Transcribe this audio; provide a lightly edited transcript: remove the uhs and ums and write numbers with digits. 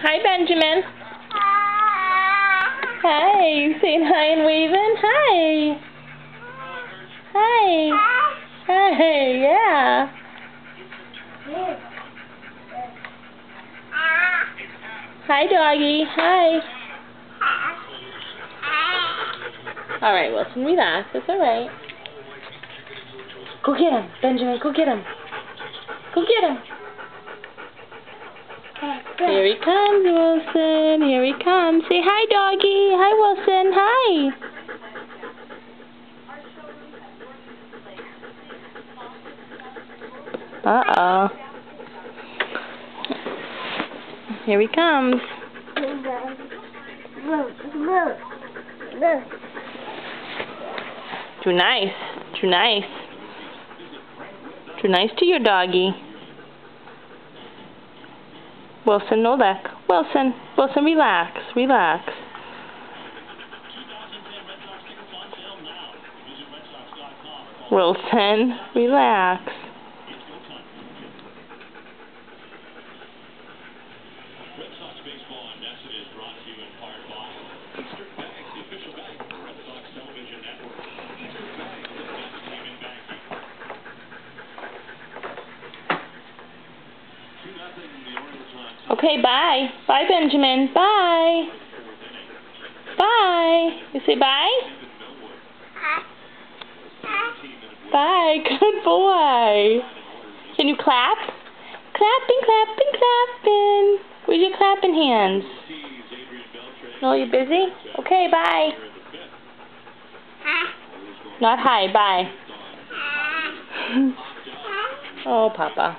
Hi, Benjamin. Hi. You saying hi and waving? Hi. Hi. Hi. Yeah. Hi, doggy. Hi. All right, Wilson, relax. It's all right. Go get him, Benjamin. Go get him. Go get him. Here he comes, Wilson. Here he comes. Say hi, doggy. Hi, Wilson. Hi. Uh-oh. Here he comes. Too nice. Too nice. Too nice to your doggy. Wilson, no luck. Wilson, relax. Relax. Wilson, relax. Okay, bye. Bye, Benjamin. Bye. Bye. You say bye? Bye. Good boy. Can you clap? Clapping, clapping, clapping. Where's your clapping hands? No, you busy? Okay, bye. Not hi, bye. Oh, Papa.